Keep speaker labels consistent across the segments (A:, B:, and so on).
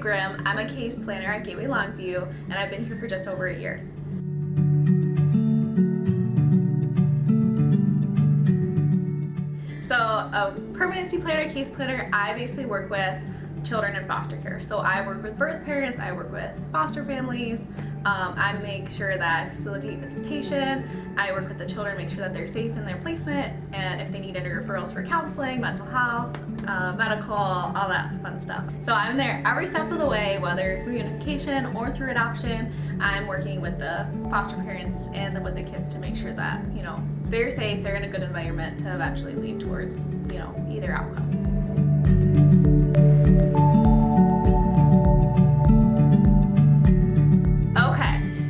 A: Grimm. I'm a case planner at Gateway Longview, and I've been here for just over a year. So a permanency planner, case planner, I basically work with children in foster care. So I work with birth parents, I work with foster families, I make sure that I facilitate visitation, I work with the children, make sure that they're safe in their placement, and if they need any referrals for counseling, mental health, medical, all that fun stuff. So I'm there every step of the way, whether reunification or through adoption. I'm working with the foster parents and then with the kids to make sure that, they're safe, they're in a good environment to eventually lead towards, either outcome.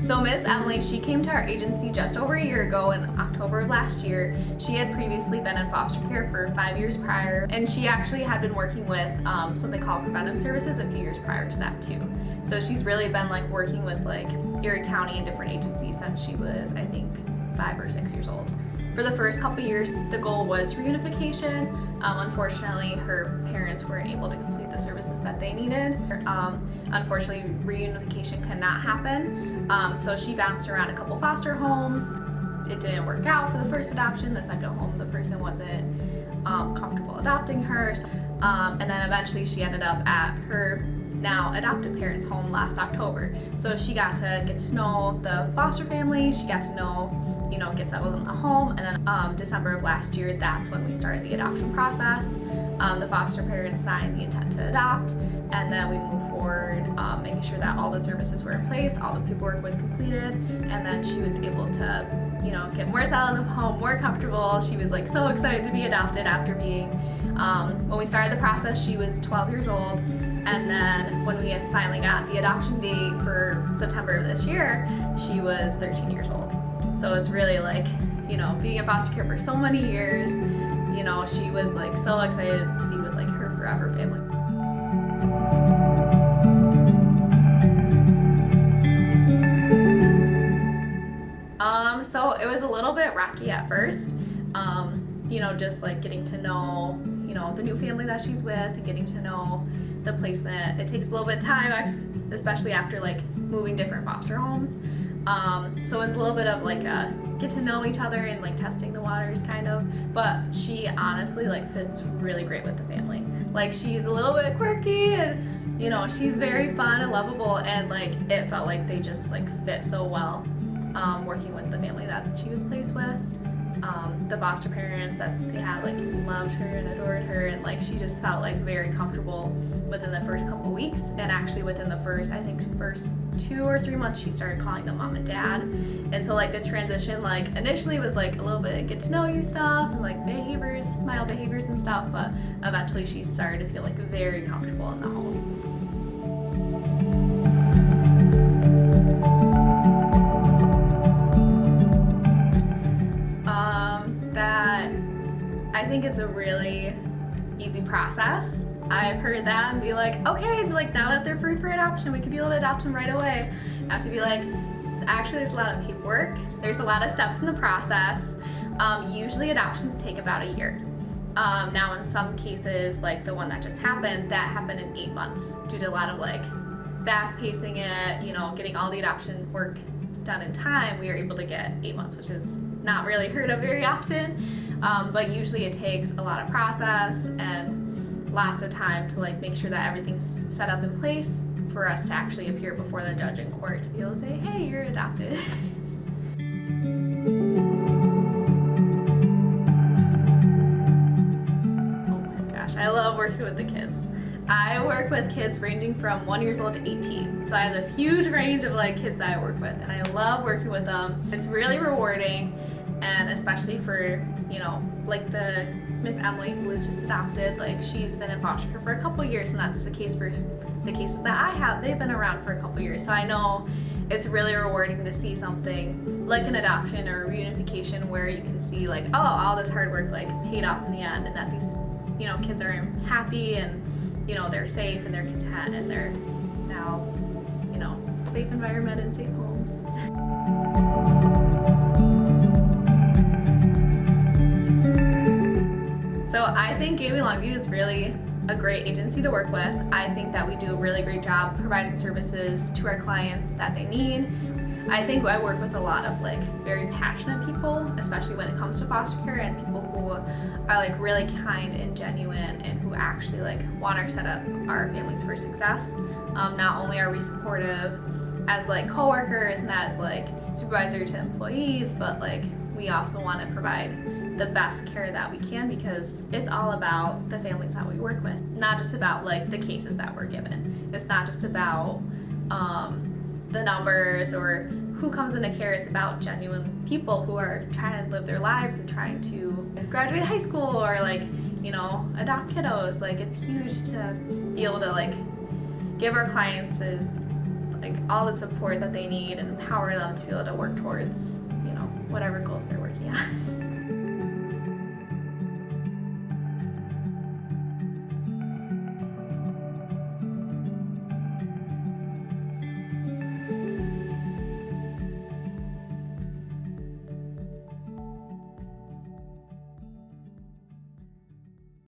A: So Miss Emily, she came to our agency just over a year ago in October of last year. She had previously been in foster care for 5 years prior, and she actually had been working with something called preventive services a few years prior to that too. So she's really been working with Erie County and different agencies since she was, I think, 5 or 6 years old. For the first couple years, the goal was reunification. Unfortunately, her parents weren't able to complete the services that they needed. Unfortunately, reunification could not happen. So she bounced around a couple foster homes. It didn't work out for the first adoption. The second home, the person wasn't comfortable adopting her. And then eventually she ended up at her now adoptive parents' home last October. So she got to get to know the foster family, she got to know, get settled in the home, and then December of last year, that's when we started the adoption process. The foster parents signed the intent to adopt, and then we moved forward, making sure that all the services were in place, all the paperwork was completed, and then she was able to, get more settled in the home, more comfortable. She was so excited to be adopted after being, when we started the process, she was 12 years old. And then when we had finally got the adoption date for September of this year, she was 13 years old. So it's really being in foster care for so many years, she was so excited to be with her forever family. So it was a little bit rocky at first, just getting to know, the new family that she's with and getting to know the placement. It takes a little bit of time, especially after moving different foster homes. So it was a little bit of a get to know each other and testing the waters kind of, but she honestly fits really great with the family. She's a little bit quirky and she's very fun and lovable, and it felt like they just fit so well working with the family that she was placed with. The foster parents that they had loved her and adored her, and she just felt very comfortable within the first couple weeks, and actually within the first 2 or 3 months she started calling them mom and dad. And so the transition initially was a little bit get to know you stuff and behaviors, mild behaviors and stuff, but eventually she started to feel very comfortable in the home. I think it's a really easy process. I've heard that and be okay, now that they're free for adoption, we could be able to adopt them right away. I have to be actually there's a lot of paperwork. There's a lot of steps in the process. Usually adoptions take about a year. Now in some cases, the one that just happened, that happened in 8 months due to a lot of fast pacing it, getting all the adoption work done in time. We were able to get 8 months, which is not really heard of very often. But usually it takes a lot of process and lots of time to make sure that everything's set up in place for us to actually appear before the judge in court to be able to say, hey, you're adopted. Oh my gosh, I love working with the kids. I work with kids ranging from 1 year old to 18. So I have this huge range of kids that I work with, and I love working with them. It's really rewarding, and especially for, the Miss Emily who was just adopted, she's been in foster care for a couple years, and that's the case for the cases that I have. They've been around for a couple years, so I know it's really rewarding to see something like an adoption or a reunification where you can see all this hard work paid off in the end, and that these kids are happy and they're safe and they're content and they're now safe environment and safe homes. So I think Gateway Longview is really a great agency to work with. I think that we do a really great job providing services to our clients that they need. I think I work with a lot of like very passionate people, especially when it comes to foster care, and people who are like really kind and genuine and who actually like want to set up our families for success. Not only are we supportive as like coworkers and as like supervisor to employees, but like we also want to provide the best care that we can, because it's all about the families that we work with, not just about like the cases that we're given. It's not just about the numbers or who comes into care. It's about genuine people who are trying to live their lives and trying to graduate high school or like, you know, adopt kiddos. Like, it's huge to be able to like give our clients like all the support that they need and empower them to be able to work towards, you know, whatever goals they're working on.